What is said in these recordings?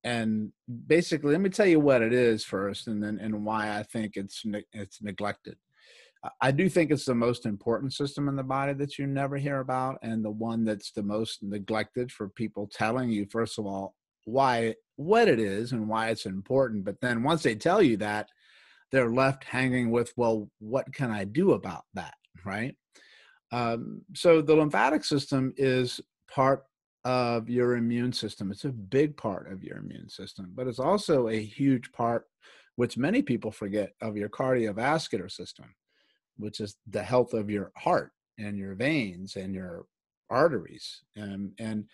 And basically, let me tell you what it is first, and why I think it's neglected. I do think it's the most important system in the body that you never hear about, and the one that's the most neglected for people telling you, first of all, what it is and why it's important. But then once they tell you that, they're left hanging with, well, what can I do about that, right? So the lymphatic system is part of your immune system. It's a big part of your immune system, but it's also a huge part, which many people forget, of your cardiovascular system, which is the health of your heart and your veins and your arteries. And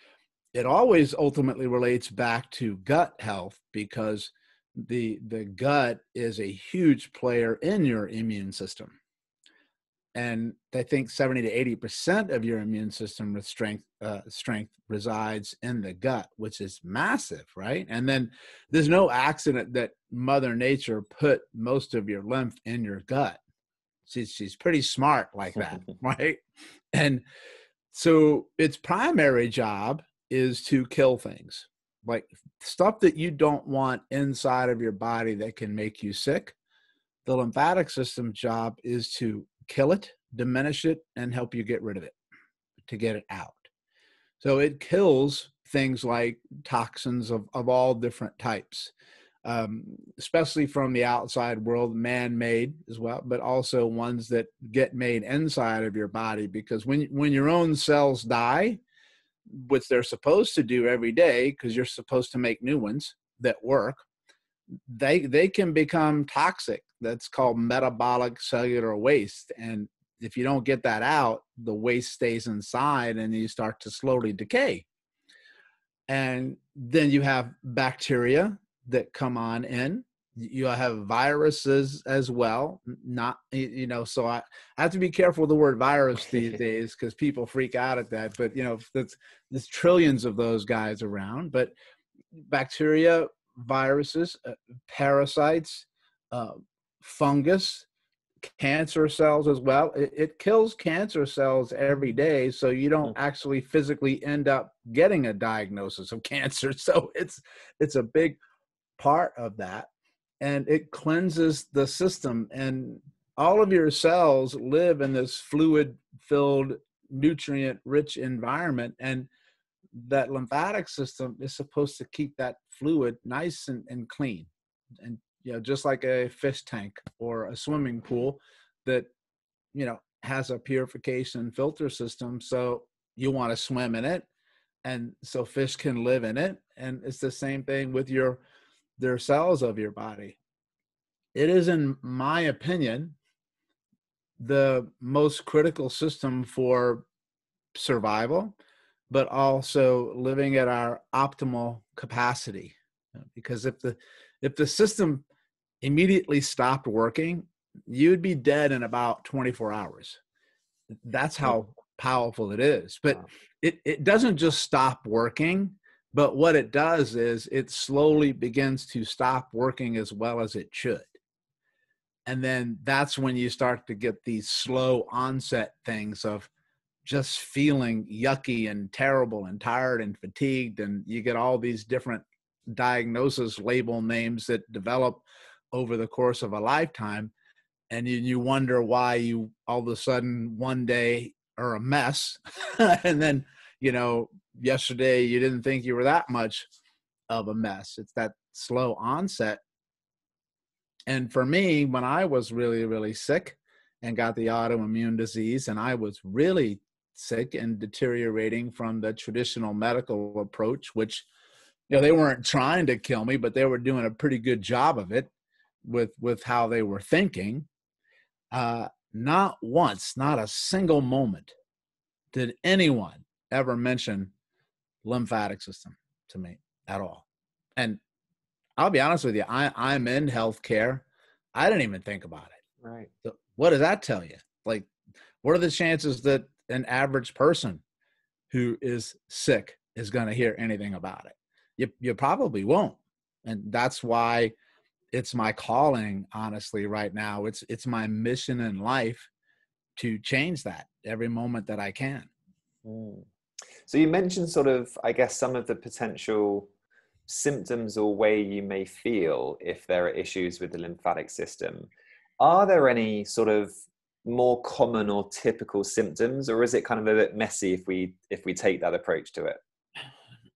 it always ultimately relates back to gut health, because the gut is a huge player in your immune system. And I think 70 to 80% of your immune system with strength resides in the gut, which is massive, right? And then there's no accident that Mother Nature put most of your lymph in your gut. She's pretty smart like that, right? And so its primary job is to kill things, like stuff that you don't want inside of your body that can make you sick. The lymphatic system's job is to kill it, diminish it, and help you get rid of it, to get it out. So it kills things like toxins of all different types, especially from the outside world, man-made as well, but also ones that get made inside of your body. Because when your own cells die, which they're supposed to do every day, because you're supposed to make new ones that work, they can become toxic. That's called metabolic cellular waste. And if you don't get that out, the waste stays inside and you start to slowly decay. And then you have bacteria that come on in. You have viruses as well. Not, so I have to be careful with the word virus these days, because people freak out at that. But, there's trillions of those guys around. But bacteria, viruses, parasites, fungus, cancer cells as well. It kills cancer cells every day, so you don't actually physically end up getting a diagnosis of cancer. So it's a big part of that, and it cleanses the system. And all of your cells live in this fluid-filled, nutrient-rich environment, and that lymphatic system is supposed to keep that fluid nice and clean. And, just like a fish tank or a swimming pool that, has a purification filter system. So you want to swim in it, and so fish can live in it. And it's the same thing with their cells of your body. It is, in my opinion, the most critical system for survival, but also living at our optimal capacity. Because if the system immediately stopped working, you'd be dead in about 24 hours. That's how powerful it is. But it doesn't just stop working, but what it does is it slowly begins to stop working as well as it should. And then that's when you start to get these slow onset things of just feeling yucky and terrible and tired and fatigued. And you get all these different diagnosis label names that develop over the course of a lifetime. And you wonder why you all of a sudden one day are a mess. And then, yesterday you didn't think you were that much of a mess. It's that slow onset. And for me, when I was really, really sick and got the autoimmune disease, and I was really sick and deteriorating from the traditional medical approach, which, they weren't trying to kill me, but they were doing a pretty good job of it with how they were thinking. Not once, not a single moment did anyone ever mention lymphatic system to me at all. And I'll be honest with you, I'm in healthcare. I didn't even think about it. Right. So what does that tell you? Like, what are the chances that an average person who is sick is going to hear anything about it? You probably won't. And that's why it's my calling, honestly, right now. It's my mission in life to change that every moment that I can. So you mentioned sort of, I guess, some of the potential symptoms or way you may feel if there are issues with the lymphatic system, are there any sort of more common or typical symptoms, or is it kind of a bit messy if we take that approach to it?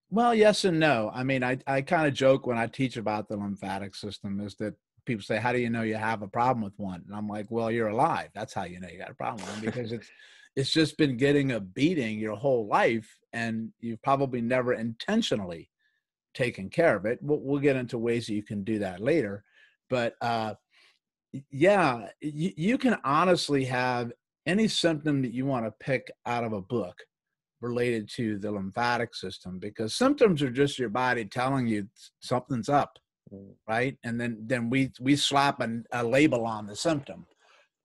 Well, yes and no. I mean, I kind of joke when I teach about the lymphatic system is that people say, how do you know you have a problem with one? And I'm like, well, you're alive. That's how you know you got a problem with one, because it's just been getting a beating your whole life, and you've probably never intentionally taken care of it. We'll get into ways that you can do that later. But yeah, you can honestly have any symptom that you want to pick out of a book related to the lymphatic system, because symptoms are just your body telling you something's up, right? And then we slap a label on the symptom,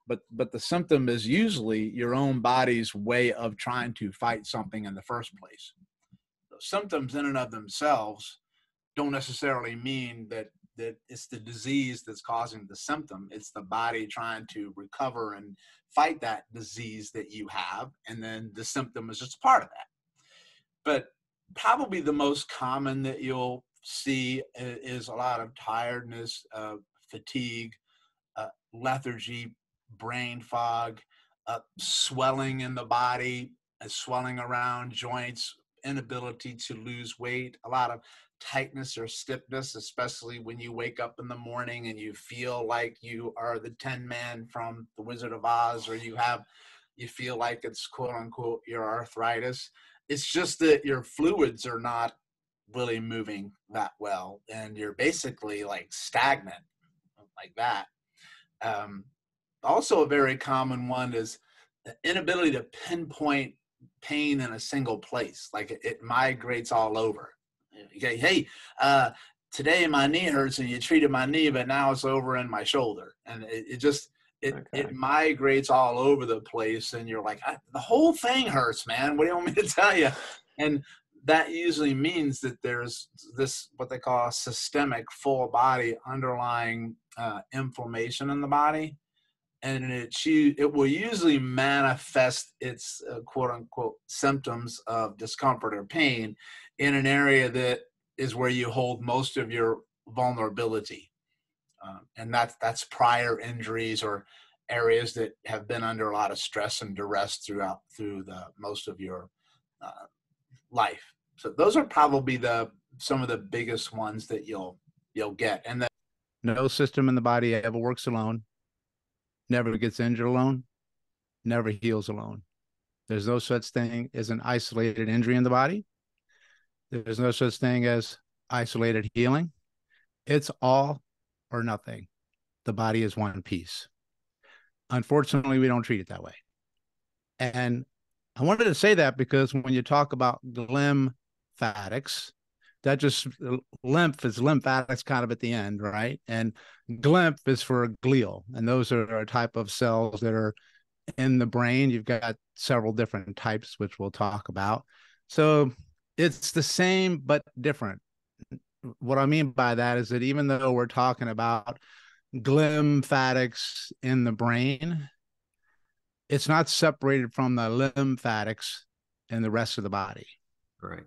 but the symptom is usually your own body's way of trying to fight something in the first place. The symptoms in and of themselves don't necessarily mean that it's the disease that's causing the symptom. It's the body trying to recover and fight that disease that you have, and then the symptom is just part of that. But probably the most common that you'll see is a lot of tiredness, fatigue, lethargy, brain fog, swelling in the body, swelling around joints, inability to lose weight, a lot of tightness or stiffness, especially when you wake up in the morning and you feel like you are the Tin Man from The Wizard of Oz, or you feel like it's quote unquote your arthritis. It's just that your fluids are not really moving that well, and you're basically like stagnant like that. Also a very common one is the inability to pinpoint pain in a single place. Like it migrates all over. Okay, hey, today my knee hurts, and you treated my knee, but now it's over in my shoulder, and it migrates all over the place, and you're like, the whole thing hurts, man. What do you want me to tell you? And that usually means that there's this what they call a systemic full body underlying inflammation in the body, and it will usually manifest its quote unquote symptoms of discomfort or pain in an area that is where you hold most of your vulnerability. And that's prior injuries or areas that have been under a lot of stress and duress through the most of your life. So those are probably some of the biggest ones that you'll get. And no system in the body ever works alone, never gets injured alone, never heals alone. There's no such thing as an isolated injury in the body. There's no such thing as isolated healing. It's all or nothing. The body is one piece. Unfortunately, we don't treat it that way. And I wanted to say that because when you talk about glymphatics, that just lymph is lymphatics kind of at the end, right? And glymph is for glial. And those are a type of cells that are in the brain. You've got several different types, which we'll talk about. So it's the same, but different. What I mean by that is that even though we're talking about glymphatics in the brain, it's not separated from the lymphatics in the rest of the body. Right.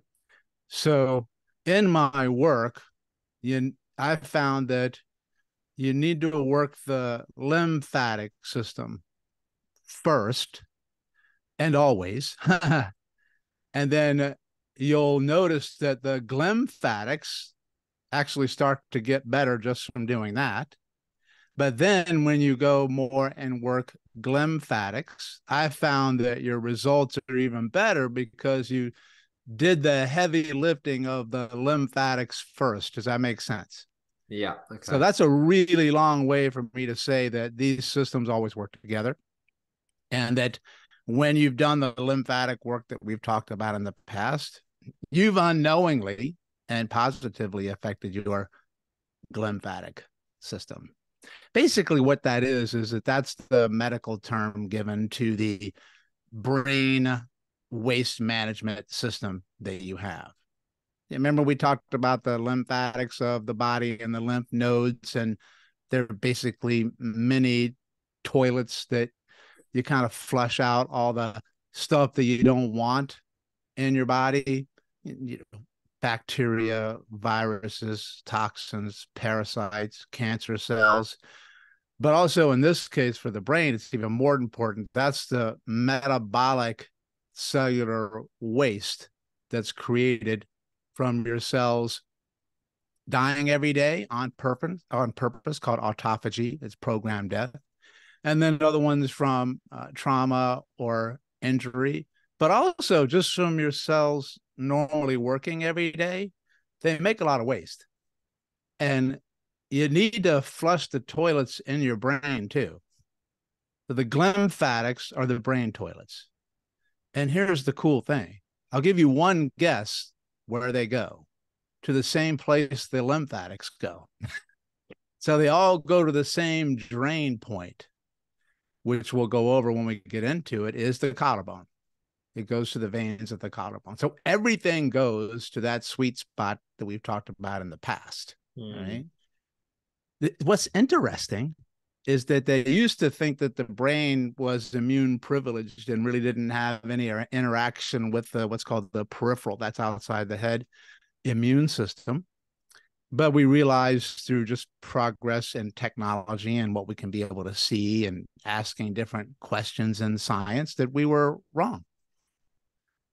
So in my work, I found that you need to work the lymphatic system first and always. And then you'll notice that the glymphatics actually start to get better just from doing that. But then when you go more and work glymphatics, I found that your results are even better because you did the heavy lifting of the lymphatics first. Does that make sense? Yeah. Okay. So that's a really long way for me to say that these systems always work together, and that when you've done the lymphatic work that we've talked about in the past, you've unknowingly and positively affected your glymphatic system. Basically what that is that's the medical term given to the brain waste management system that you have. Remember we talked about the lymphatics of the body and the lymph nodes, and they're basically mini toilets that you kind of flush out all the stuff that you don't want in your body, bacteria, viruses, toxins, parasites, cancer cells. But also in this case for the brain, it's even more important. That's the metabolic cellular waste that's created from your cells dying every day on purpose called autophagy. It's programmed death. And then other ones from trauma or injury, but also just from your cells normally working every day. They make a lot of waste. And you need to flush the toilets in your brain too. So the glymphatics are the brain toilets. And here's the cool thing. I'll give you one guess where they go, to the same place the lymphatics go. So they all go to the same drain point, which we'll go over when we get into it, is the collarbone. It goes to the veins of the collarbone. So everything goes to that sweet spot that we've talked about in the past. Right? What's interesting is that they used to think that the brain was immune privileged and really didn't have any interaction with what's called the peripheral, that's outside the head, immune system. But we realized through just progress in technology and what we can be able to see and asking different questions in science that we were wrong,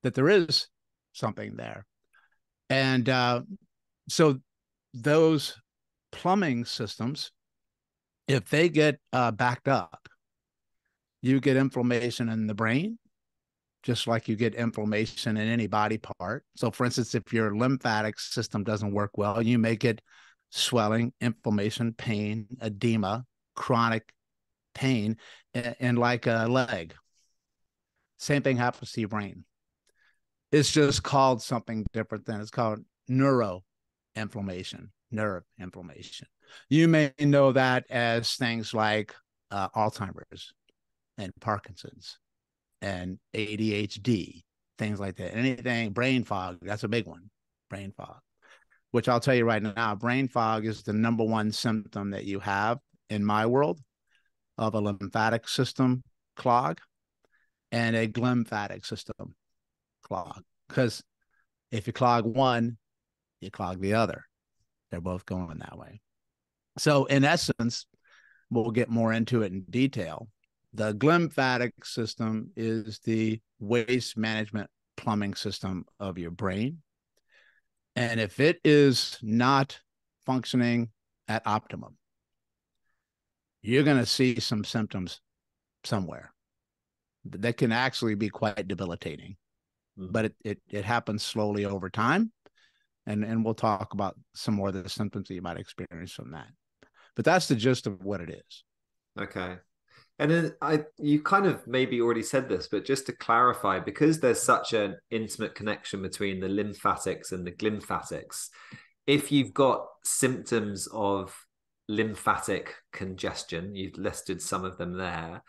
that there is something there. And so those plumbing systems, if they get backed up, you get inflammation in the brain, just like you get inflammation in any body part. So for instance, if your lymphatic system doesn't work well, you may get swelling, inflammation, pain, edema, chronic pain in like a leg. Same thing happens to your brain. It's just called something different than it's called neuroinflammation, nerve inflammation. You may know that as things like Alzheimer's and Parkinson's and ADHD, things like that. Anything, brain fog, that's a big one, brain fog, which I'll tell you right now, brain fog is the number one symptom that you have in my world of a lymphatic system clog and a glymphatic system clog. Because if you clog one, you clog the other. They're both going that way. So in essence, we'll get more into it in detail. The glymphatic system is the waste management plumbing system of your brain. And if it is not functioning at optimum, you're going to see some symptoms somewhere that can actually be quite debilitating. But it happens slowly over time. And we'll talk about some more of the symptoms that you might experience from that. But that's the gist of what it is. Okay. And then you kind of maybe already said this, but just to clarify, because there's such an intimate connection between the lymphatics and the glymphatics, if you've got symptoms of lymphatic congestion, you've listed some of them there,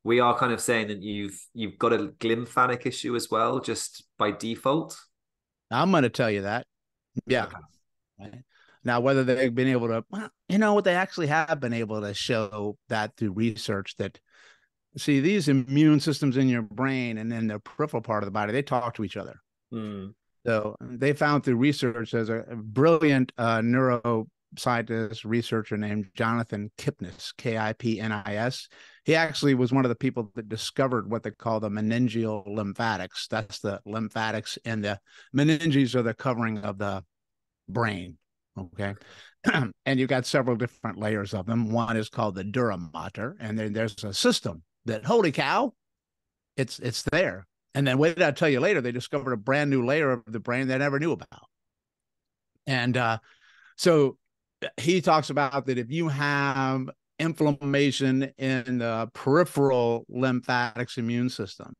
we are kind of saying that you've got a glymphatic issue as well, just by default. I'm going to tell you that. Yeah. Okay. Right. Now, whether they've been able to, well, you know what, they actually have been able to show that through research that, see, these immune systems in your brain and in the peripheral part of the body, they talk to each other. So they found through research, there's a brilliant neuroscientist researcher named Jonathan Kipnis, Kipnis. He actually was one of the people that discovered what they call the meningeal lymphatics. That's the lymphatics, and the meninges are the covering of the brain. Okay. And you've got several different layers of them. One is called the dura mater, and then there's a system that, holy cow, it's there. And then wait, I'll tell you later, they discovered a brand new layer of the brain they never knew about. And so he talks about that if you have inflammation in the peripheral lymphatics immune system,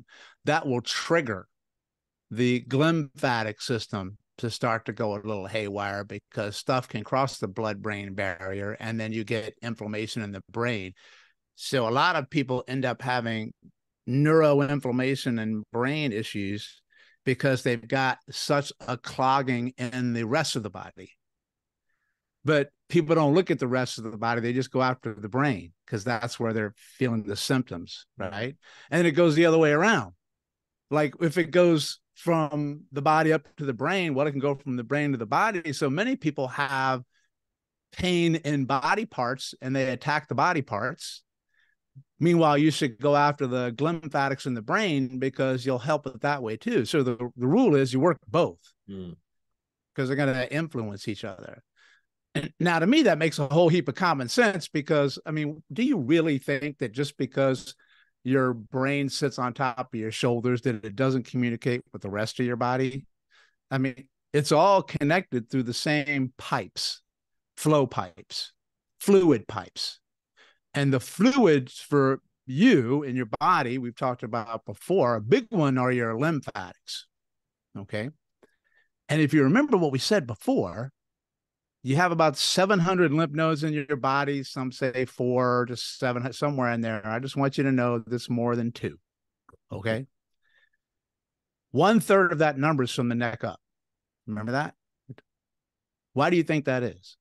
that will trigger the glymphatic system to start to go a little haywire, because stuff can cross the blood-brain barrier and then you get inflammation in the brain. So a lot of people end up having neuroinflammation and brain issues because they've got such a clogging in the rest of the body. But people don't look at the rest of the body. They just go after the brain because that's where they're feeling the symptoms, right? And it goes the other way around. Like if it goes from the body up to the brain, well, it can go from the brain to the body. So many people have pain in body parts and they attack the body parts. Meanwhile, you should go after the glymphatics in the brain because you'll help it that way too. So the rule is you work both because they're going to influence each other. And now, to me, that makes a whole heap of common sense because, I mean, do you really think that just because your brain sits on top of your shoulders that it doesn't communicate with the rest of your body? I mean, it's all connected through the same pipes, flow pipes, fluid pipes. And the fluids for you in your body, we've talked about before, a big one are your lymphatics, okay? And if you remember what we said before, you have about 700 lymph nodes in your body. Some say 4 to 7, somewhere in there. I just want you to know this more than 2, okay? 1/3 of that number is from the neck up. Remember that? Why do you think that is?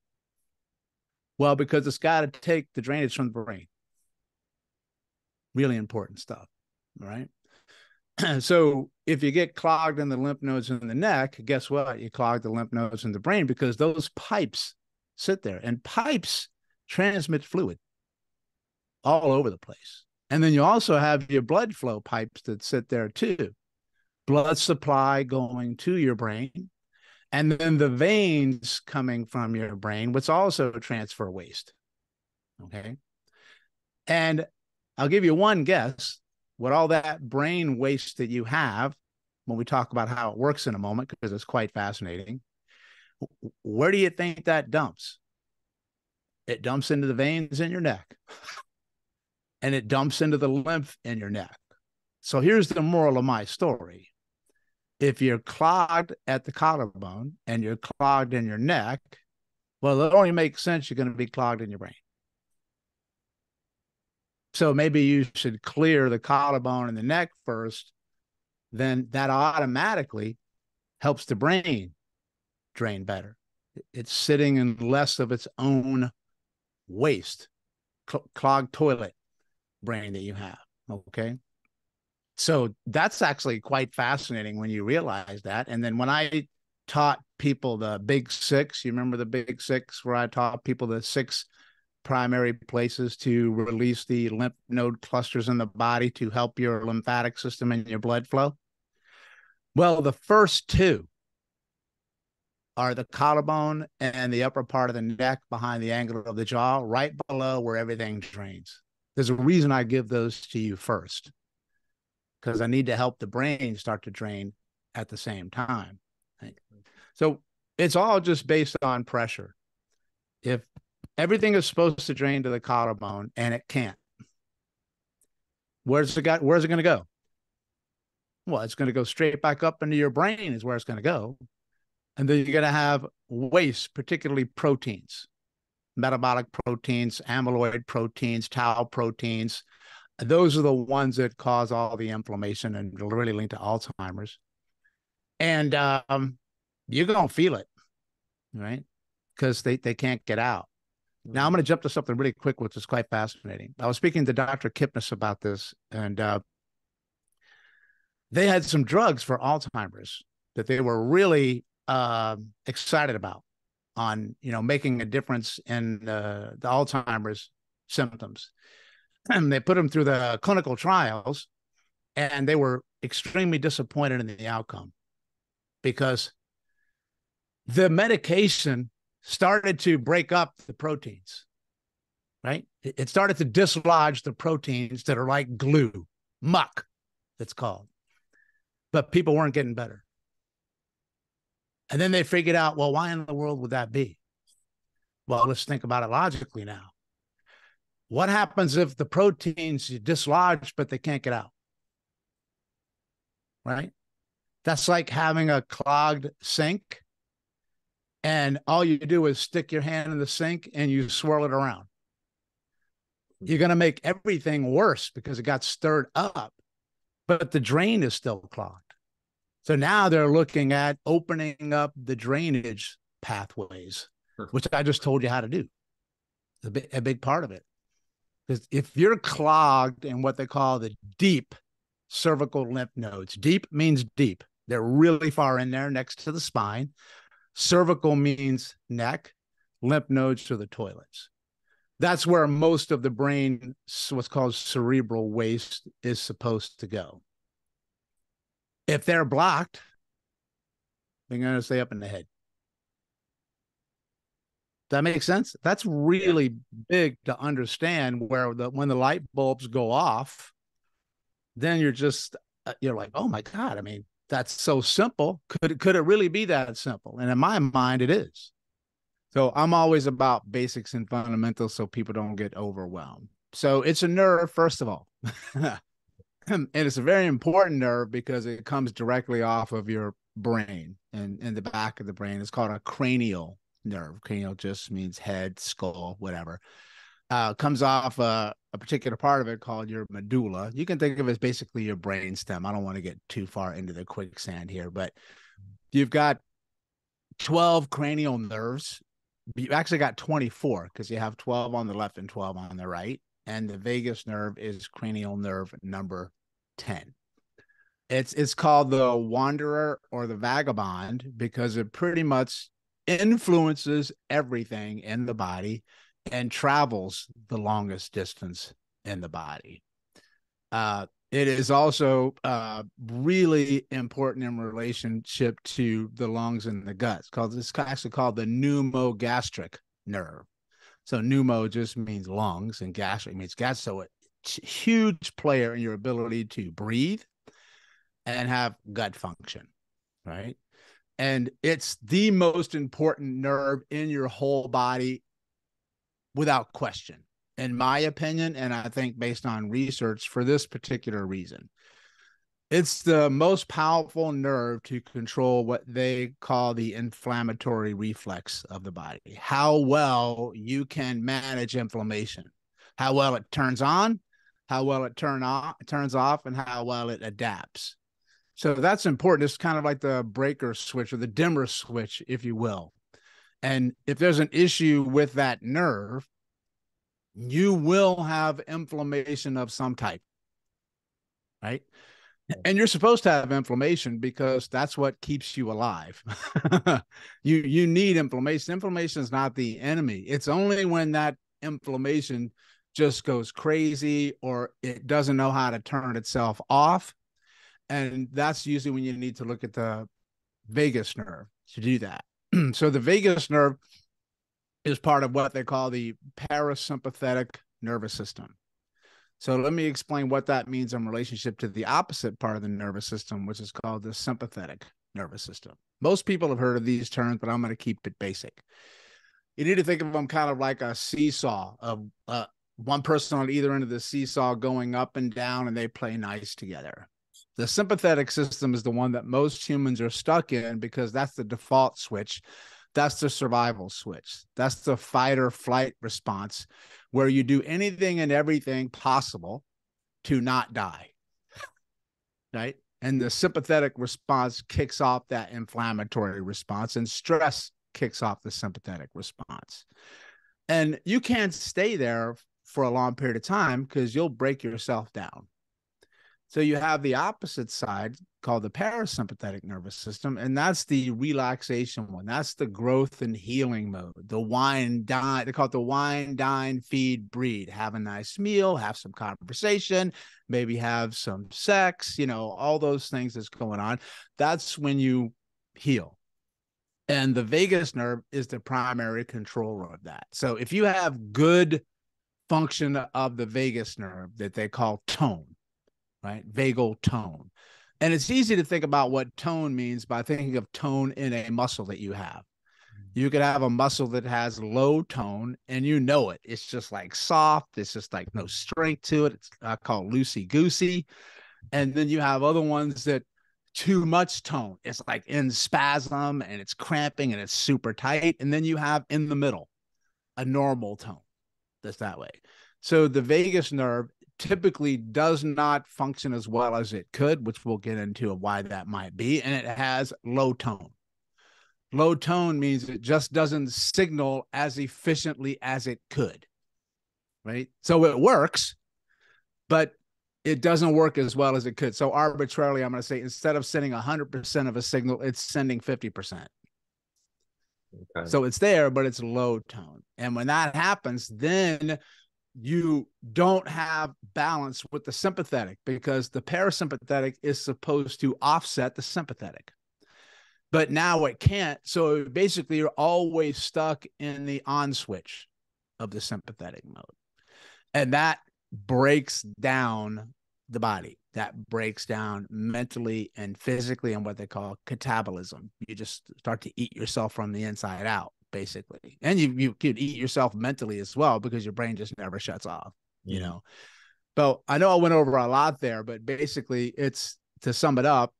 Well, because it's got to take the drainage from the brain. Really important stuff, right? So if you get clogged in the lymph nodes in the neck, guess what? You clog the lymph nodes in the brain because those pipes sit there, and pipes transmit fluid all over the place. And then you also have your blood flow pipes that sit there too. Blood supply going to your brain, and then the veins coming from your brain, which also transfer waste, okay? And I'll give you one guess. What all that brain waste that you have, when we talk about how it works in a moment, because it's quite fascinating, where do you think that dumps? It dumps into the veins in your neck, and it dumps into the lymph in your neck. So here's the moral of my story. If you're clogged at the collarbone and you're clogged in your neck, well, it only makes sense you're going to be clogged in your brain. So maybe you should clear the collarbone and the neck first, then that automatically helps the brain drain better. It's sitting in less of its own waste, clogged toilet brain that you have, okay? So that's actually quite fascinating when you realize that. And then when I taught people the big 6, you remember the big 6, where I taught people the 6 primary places to release the lymph node clusters in the body to help your lymphatic system and your blood flow? Well, the first 2 are the collarbone and the upper part of the neck behind the angle of the jaw, right below where everything drains. There's a reason I give those to you first, because I need to help the brain start to drain at the same time. So it's all just based on pressure. If everything is supposed to drain to the collarbone and it can't, where's it going to go? Well, it's going to go straight back up into your brain is where it's going to go. And then you're going to have waste, particularly proteins, metabolic proteins, amyloid proteins, tau proteins. Those are the ones that cause all the inflammation and really link to Alzheimer's. And you're going to feel it, right? Because they can't get out. Now, I'm going to jump to something really quick, which is quite fascinating. I was speaking to Dr. Kipnis about this, and they had some drugs for Alzheimer's that they were really excited about on, making a difference in the Alzheimer's symptoms. And they put them through the clinical trials, and they were extremely disappointed in the outcome because the medication started to break up the proteins, right? It started to dislodge the proteins that are like glue, muck, it's called. But people weren't getting better. And then they figured out, well, why in the world would that be? Well, let's think about it logically now. What happens if the proteins you dislodge, but they can't get out? Right? That's like having a clogged sink, and all you do is stick your hand in the sink and you swirl it around. You're going to make everything worse because it got stirred up, but the drain is still clogged. So now they're looking at opening up the drainage pathways, which I just told you how to do. A big part of it. Because if you're clogged in what they call the deep cervical lymph nodes, deep means deep. They're really far in there next to the spine. Cervical means neck. Lymph nodes to the toilets. That's where most of the brain, what's called cerebral waste, is supposed to go. If they're blocked, they're going to stay up in the head. That makes sense. That's really big to understand, where when the light bulbs go off, then you're like, oh my God, I mean, that's so simple. Could it really be that simple? And in my mind, it is. So I'm always about basics and fundamentals so people don't get overwhelmed. So it's a nerve, first of all. And it's a very important nerve because it comes directly off of your brain and in the back of the brain. It's called a cranial nerve. Cranial just means head, skull, whatever. Comes off a particular part of it called your medulla. You can think of it as basically your brain stem. I don't want to get too far into the quicksand here, but you've got 12 cranial nerves. You actually got 24 because you have 12 on the left and 12 on the right. And the vagus nerve is cranial nerve number 10. It's called the wanderer or the vagabond because it pretty much influences everything in the body and travels the longest distance in the body. It is also really important in relationship to the lungs and the guts. It's actually called the pneumogastric nerve. So pneumo just means lungs and gastric means gas. So it's a huge player in your ability to breathe and have gut function, right? And it's the most important nerve in your whole body without question, in my opinion, and I think based on research for this particular reason. It's the most powerful nerve to control what they call the inflammatory reflex of the body, how well you can manage inflammation, how well it turns on, how well it turns off, and how well it adapts. So that's important. It's kind of like the breaker switch or the dimmer switch, if you will. And if there's an issue with that nerve, you will have inflammation of some type, right? And you're supposed to have inflammation because that's what keeps you alive. You need inflammation. Inflammation is not the enemy. It's only when that inflammation just goes crazy or it doesn't know how to turn itself off. And that's usually when you need to look at the vagus nerve to do that. So the vagus nerve is part of what they call the parasympathetic nervous system. So let me explain what that means in relationship to the opposite part of the nervous system, which is called the sympathetic nervous system. Most people have heard of these terms, but I'm going to keep it basic. You need to think of them kind of like a seesaw of one person on either end of the seesaw going up and down, and they play nice together. The sympathetic system is the one that most humans are stuck in because that's the default switch. That's the survival switch. That's the fight or flight response where you do anything and everything possible to not die, right? And the sympathetic response kicks off that inflammatory response, and stress kicks off the sympathetic response. And you can't stay there for a long period of time because you'll break yourself down. So you have the opposite side called the parasympathetic nervous system, and that's the relaxation one. That's the growth and healing mode. The wine, dine, they call it the wine, dine, feed, breed. Have a nice meal, have some conversation, maybe have some sex, all those things that's going on. That's when you heal. And the vagus nerve is the primary controller of that. So if you have good function of the vagus nerve that they call tone, right? Vagal tone. And it's easy to think about what tone means by thinking of tone in a muscle that you have. You could have a muscle that has low tone and you know it. It's just like soft. It's just like no strength to it. It's called loosey-goosey. And then you have other ones that too much tone. It's like in spasm and it's cramping and it's super tight. And then you have in the middle, a normal tone that's that way. So the vagus nerve typically does not function as well as it could, which we'll get into why that might be. And it has low tone. Low tone means it just doesn't signal as efficiently as it could, right? So it works, but it doesn't work as well as it could. So arbitrarily, I'm going to say instead of sending 100% of a signal, it's sending 50%. Okay. So it's there, but it's low tone. And when that happens, then you don't have balance with the sympathetic, because the parasympathetic is supposed to offset the sympathetic. But now it can't. So basically, you're always stuck in the on switch of the sympathetic mode. And that breaks down the body. That breaks down mentally and physically, and what they call catabolism. You just start to eat yourself from the inside out, basically. And you could eat yourself mentally as well, because your brain just never shuts off, you know. But I know I went over a lot there, but basically it's, to sum it up,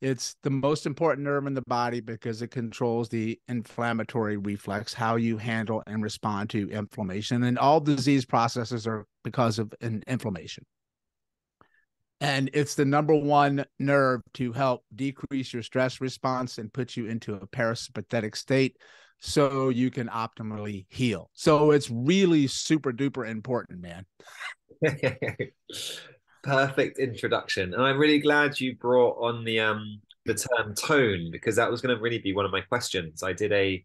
it's the most important nerve in the body because it controls the inflammatory reflex, how you handle and respond to inflammation. And all disease processes are because of an inflammation. And it's the number one nerve to help decrease your stress response and put you into a parasympathetic state so you can optimally heal. So it's really super duper important, man. Perfect introduction. And I'm really glad you brought on the term tone, because that was going to really be one of my questions. I did a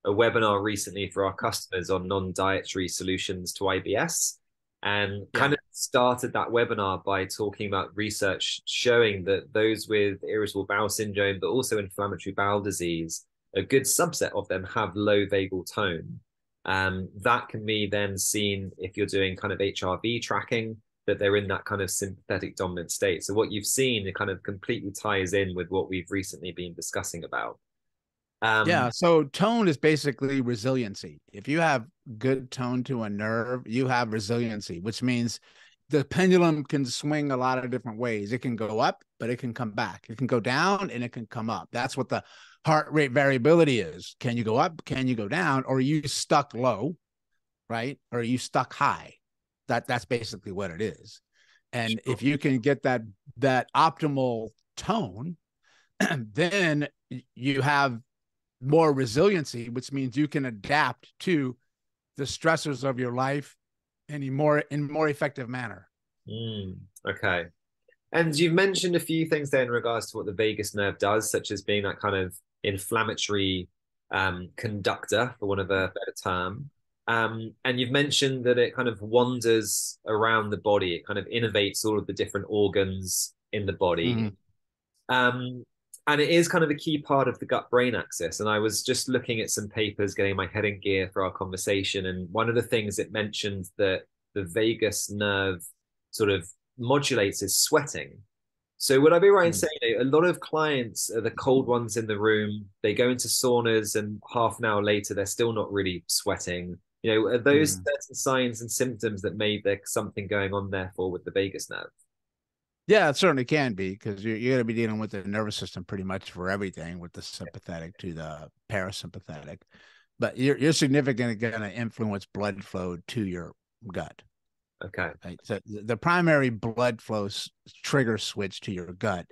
webinar recently for our customers on non-dietary solutions to IBS, and kind of started that webinar by talking about research showing that those with irritable bowel syndrome, but also inflammatory bowel disease, a good subset of them have low vagal tone. That can be then seen if you're doing kind of HRV tracking, that they're in that kind of sympathetic dominant state. So what you've seen, it kind of completely ties in with what we've recently been discussing about. So tone is basically resiliency. If you have good tone to a nerve, you have resiliency, which means the pendulum can swing a lot of different ways. It can go up, but it can come back. It can go down and it can come up. That's what the heart rate variability is. Can you go up? Can you go down? Or are you stuck low, right? Or are you stuck high? That's basically what it is. And if you can get that optimal tone, then you have more resiliency, which means you can adapt to the stressors of your life in more effective manner. Okay. And you've mentioned a few things there in regards to what the vagus nerve does, such as being that kind of inflammatory conductor, for want of a better term. And you've mentioned that it kind of wanders around the body. It kind of innervates all of the different organs in the body. And it is kind of a key part of the gut-brain axis. And I was just looking at some papers, getting my head in gear for our conversation. And one of the things it mentioned that the vagus nerve sort of modulates is sweating. So would I be right in saying a lot of clients are the cold ones in the room, they go into saunas and half an hour later, they're still not really sweating. You know, are those certain signs and symptoms that maybe there's something going on therefore with the vagus nerve? Yeah, it certainly can be, because you're going to be dealing with the nervous system pretty much for everything, with the sympathetic to the parasympathetic. But you're significantly going to influence blood flow to your gut. Okay. Right? So the primary blood flow trigger switch to your gut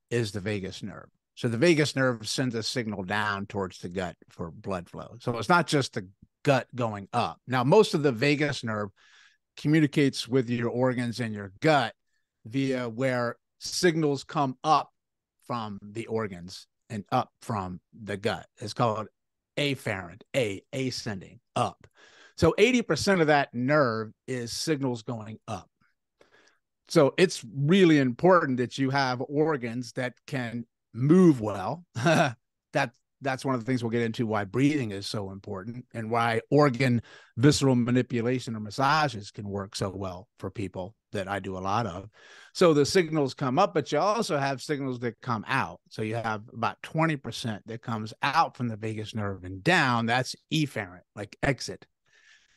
is the vagus nerve. So the vagus nerve sends a signal down towards the gut for blood flow. So it's not just the gut going up. Now, most of the vagus nerve communicates with your organs in your gut via where signals come up from the organs and up from the gut. It's called afferent, ascending, up. So 80% of that nerve is signals going up. So it's really important that you have organs that can move well. That's one of the things we'll get into, why breathing is so important and why organ visceral manipulation or massages can work so well for people that I do a lot of. So the signals come up, but you also have signals that come out. So you have about 20% that comes out from the vagus nerve and down. That's efferent, like exit.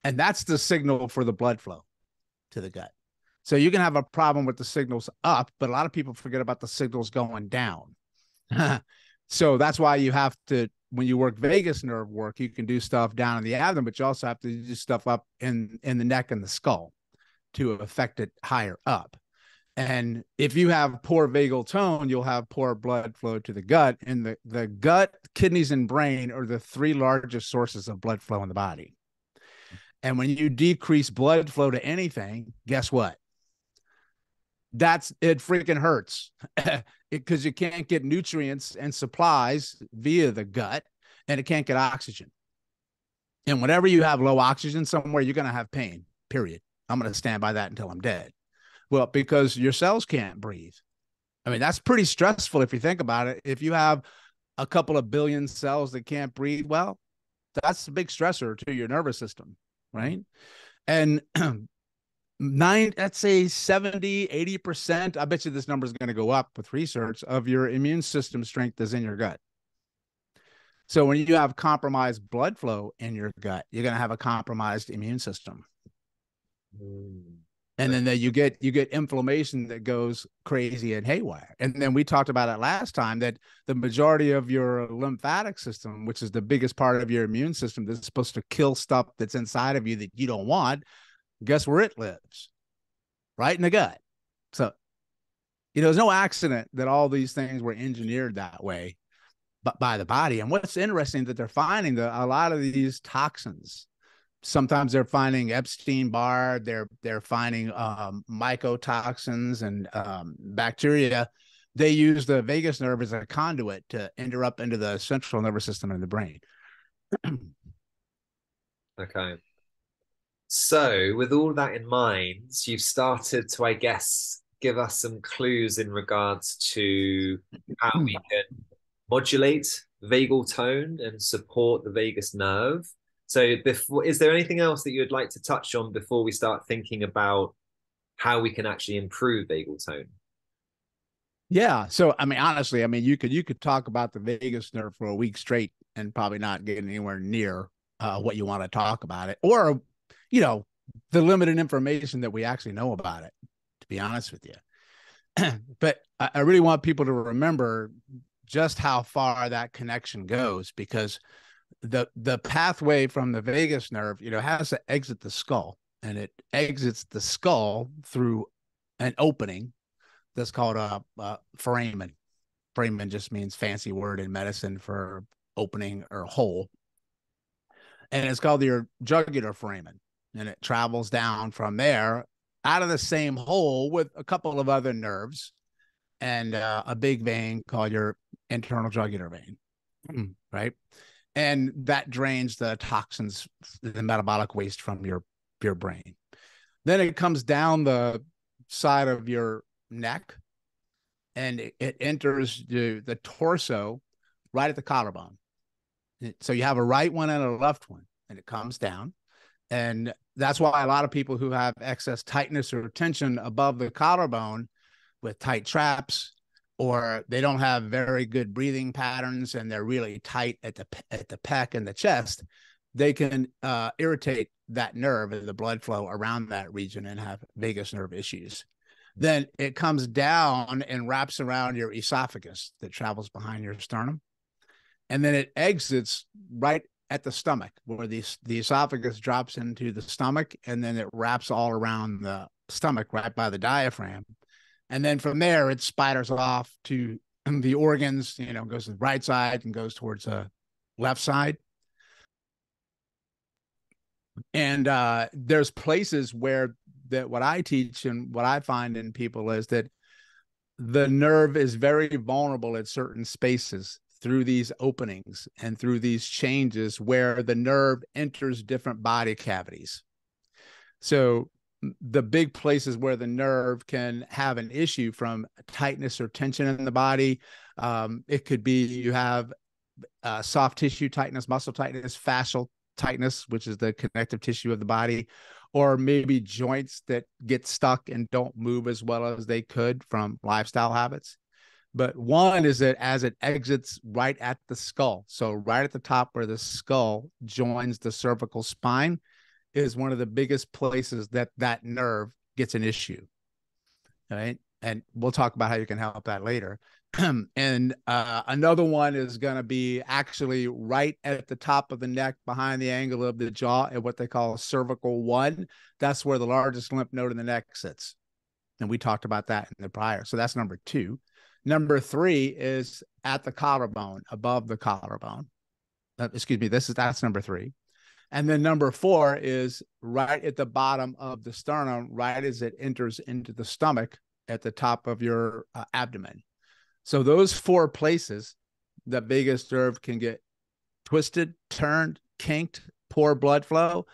And that's the signal for the blood flow to the gut. So you can have a problem with the signals up, but a lot of people forget about the signals going down. So that's why you have to, when you work vagus nerve work, you can do stuff down in the abdomen, but you also have to do stuff up in the neck and the skull to affect it higher up. And if you have poor vagal tone, you'll have poor blood flow to the gut. And the gut, kidneys, and brain are the three largest sources of blood flow in the body. And when you decrease blood flow to anything, guess what? That's it freaking hurts because you can't get nutrients and supplies via the gut, and it can't get oxygen. And whenever you have low oxygen somewhere, you're going to have pain, period. I'm going to stand by that until I'm dead. Well, because your cells can't breathe. I mean, that's pretty stressful if you think about it. If you have a couple of billion cells that can't breathe, well, that's a big stressor to your nervous system, right? And let's say 70, 80%, I bet you this number is going to go up with research, of your immune system strength is in your gut. So when you have compromised blood flow in your gut, you're going to have a compromised immune system. And then you get inflammation that goes crazy and haywire. And then we talked about it last time that the majority of your lymphatic system, which is the biggest part of your immune system that's supposed to kill stuff that's inside of you that you don't want, guess where it lives? Right in the gut. So, there's no accident that all these things were engineered that way, but by the body. And what's interesting that they're finding that a lot of these toxins, sometimes they're finding Epstein-Barr, they're finding mycotoxins and bacteria. They use the vagus nerve as a conduit to enter up into the central nervous system in the brain. Okay. So with all that in mind, you've started to, I guess, give us some clues in regards to how we can modulate vagal tone and support the vagus nerve. So is there anything else that you'd like to touch on before we start thinking about how we can actually improve vagal tone? Yeah. So, I mean, honestly, I mean, you could talk about the vagus nerve for a week straight and probably not get anywhere near what you want to talk about it, or, the limited information that we actually know about it, to be honest with you. But I really want people to remember just how far that connection goes, because the pathway from the vagus nerve, has to exit the skull, and it exits the skull through an opening that's called a foramen. Foramen just means fancy word in medicine for opening or hole. And it's called your jugular foramen. And it travels down from there out of the same hole with a couple of other nerves and a big vein called your internal jugular vein, right? And that drains the toxins, the metabolic waste from your brain. Then it comes down the side of your neck, and it enters the torso right at the collarbone. So you have a right one and a left one, and it comes down. And that's why a lot of people who have excess tightness or tension above the collarbone with tight traps, or they don't have very good breathing patterns and they're really tight at the pec and the chest, they can irritate that nerve and the blood flow around that region and have vagus nerve issues. Then it comes down and wraps around your esophagus that travels behind your sternum. And then it exits right at the stomach, where the esophagus drops into the stomach, and then it wraps all around the stomach right by the diaphragm. And then from there, it spiders off to the organs, goes to the right side and goes towards the left side. And there's places where what I teach and what I find in people is that the nerve is very vulnerable at certain spaces through these openings and through these changes where the nerve enters different body cavities. So the big places where the nerve can have an issue, from tightness or tension in the body, it could be you have soft tissue tightness, muscle tightness, fascial tightness, which is the connective tissue of the body, or maybe joints that get stuck and don't move as well as they could from lifestyle habits. But one is that as it exits right at the skull, so right at the top where the skull joins the cervical spine, is one of the biggest places that nerve gets an issue. Right. And we'll talk about how you can help that later. And another one is going to be actually right at the top of the neck, behind the angle of the jaw, at what they call cervical 1. That's where the largest lymph node in the neck sits. And we talked about that in the prior. So that's number 2. Number 3 is at the collarbone, above the collarbone. That's number 3. And then number 4 is right at the bottom of the sternum, right as it enters into the stomach, at the top of your abdomen. So those 4 places, the vagus nerve can get twisted, turned, kinked, poor blood flow,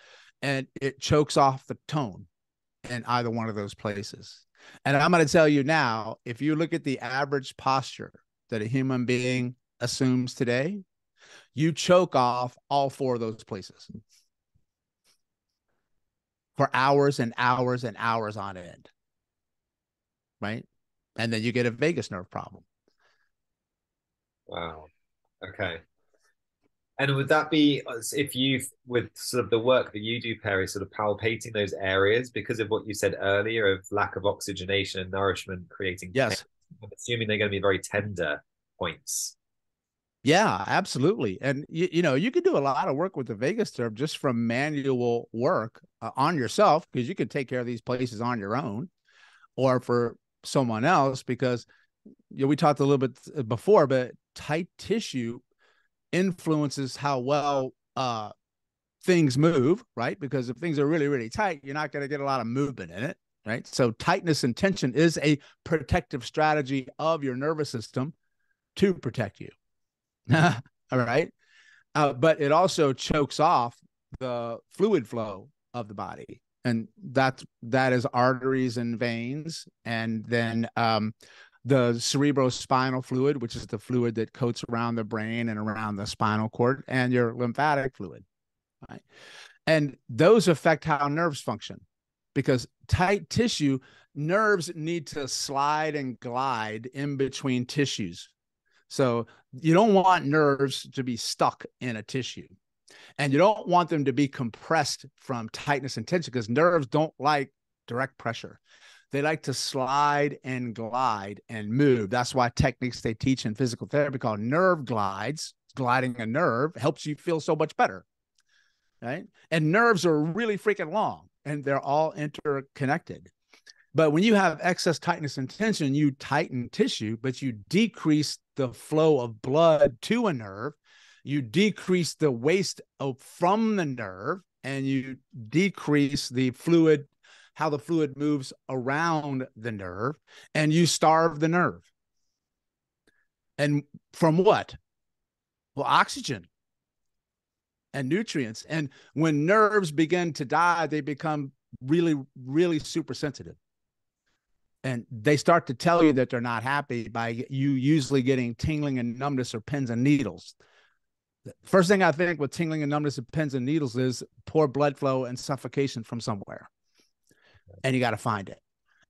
and it chokes off the tone in either one of those places. And I'm going to tell you now, if you look at the average posture that a human being assumes today, you choke off all 4 of those places for hours and hours and hours on end, right? And then you get a vagus nerve problem. Wow. Okay. And would that be, if you, with sort of the work that you do, Perry, sort of palpating those areas because of what you said earlier of lack of oxygenation and nourishment creating pain? Yes. I'm assuming they're going to be very tender points. Yeah, absolutely. And you know, you can do a lot of work with the vagus nerve just from manual work on yourself, because you can take care of these places on your own, or for someone else, because we talked a little bit before, but tight tissue influences how well things move, right? Because if things are really, really tight, you're not going to get a lot of movement in it, right? So tightness and tension is a protective strategy of your nervous system to protect you. All right. But it also chokes off the fluid flow of the body. And that is arteries and veins. And then the cerebrospinal fluid, which is the fluid that coats around the brain and around the spinal cord, and your lymphatic fluid. Right. And those affect how nerves function, because tight tissue, nerves need to slide and glide in between tissues. So you don't want nerves to be stuck in a tissue, and you don't want them to be compressed from tightness and tension, because nerves don't like direct pressure. They like to slide and glide and move. That's why techniques they teach in physical therapy called nerve glides, gliding a nerve, helps you feel so much better, right? And nerves are really freaking long, and they're all interconnected. But when you have excess tightness and tension, you tighten tissue, but you decrease the flow of blood to a nerve. You decrease the waste from the nerve, and you decrease the fluid, how the fluid moves around the nerve, and you starve the nerve. And from what? Well, oxygen and nutrients. And when nerves begin to die, they become really, really super sensitive. And they start to tell you that they're not happy by you usually getting tingling and numbness or pins and needles. The first thing I think with tingling and numbness and pins and needles is poor blood flow and suffocation from somewhere. And you got to find it.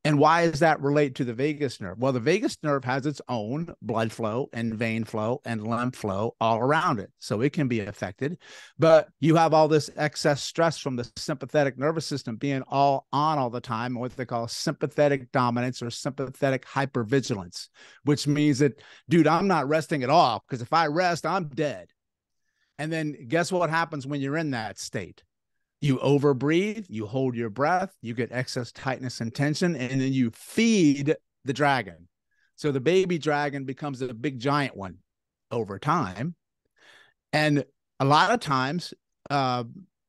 And why does that relate to the vagus nerve? Well, the vagus nerve has its own blood flow and vein flow and lymph flow all around it. So it can be affected. But you have all this excess stress from the sympathetic nervous system being all on all the time, what they call sympathetic dominance or sympathetic hypervigilance, which means that, dude, I'm not resting at all, because if I rest, I'm dead. And then guess what happens when you're in that state? You overbreathe, you hold your breath, you get excess tightness and tension, and then you feed the dragon. So the baby dragon becomes a big giant one over time. And a lot of times,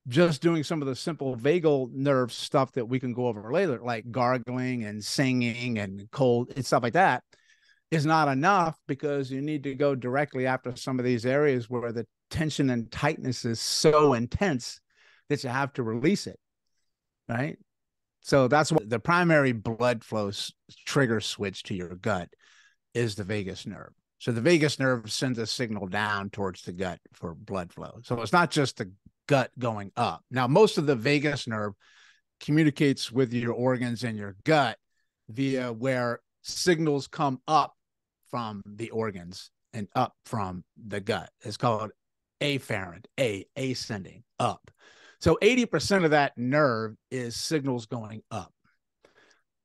just doing some of the simple vagal nerve stuff that we can go over later, like gargling and singing and cold and stuff like that, is not enough, because you need to go directly after some of these areas where the tension and tightness is so intense that you have to release it, right? So that's what the primary blood flow trigger switch to your gut is, the vagus nerve. So the vagus nerve sends a signal down towards the gut for blood flow. So it's not just the gut going up. Now, most of the vagus nerve communicates with your organs in your gut via where signals come up from the organs and up from the gut. It's called afferent, ascending, up. So 80% of that nerve is signals going up.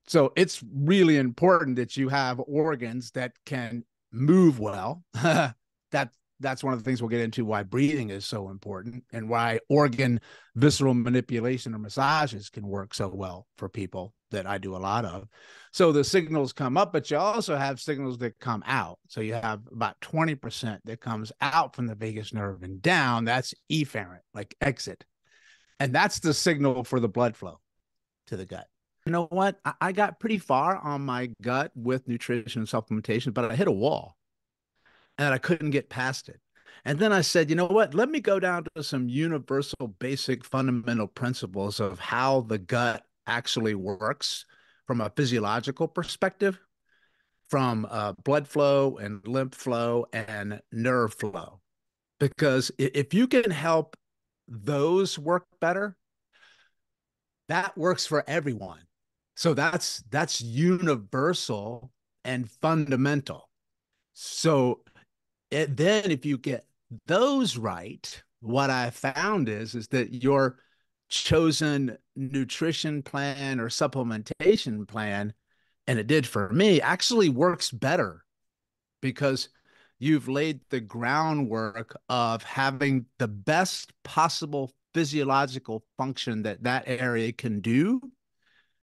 So it's really important that you have organs that can move well. That's one of the things we'll get into, why breathing is so important, and why organ visceral manipulation or massages can work so well for people that I do a lot of. So the signals come up, but you also have signals that come out. So you have about 20% that comes out from the vagus nerve and down. That's efferent, like exit. And that's the signal for the blood flow to the gut. know what? I got pretty far on my gut with nutrition and supplementation, but I hit a wall and I couldn't get past it. And then I said, you know what? Let me go down to some universal, basic, fundamental principles of how the gut actually works from a physiological perspective, from blood flow and lymph flow and nerve flow. Because if you can help those work better, that works for everyone. So that's universal and fundamental. So then if you get those right, what I found is that your chosen nutrition plan or supplementation plan, and it did for me, actually works better because you've laid the groundwork of having the best possible physiological function that that area can do.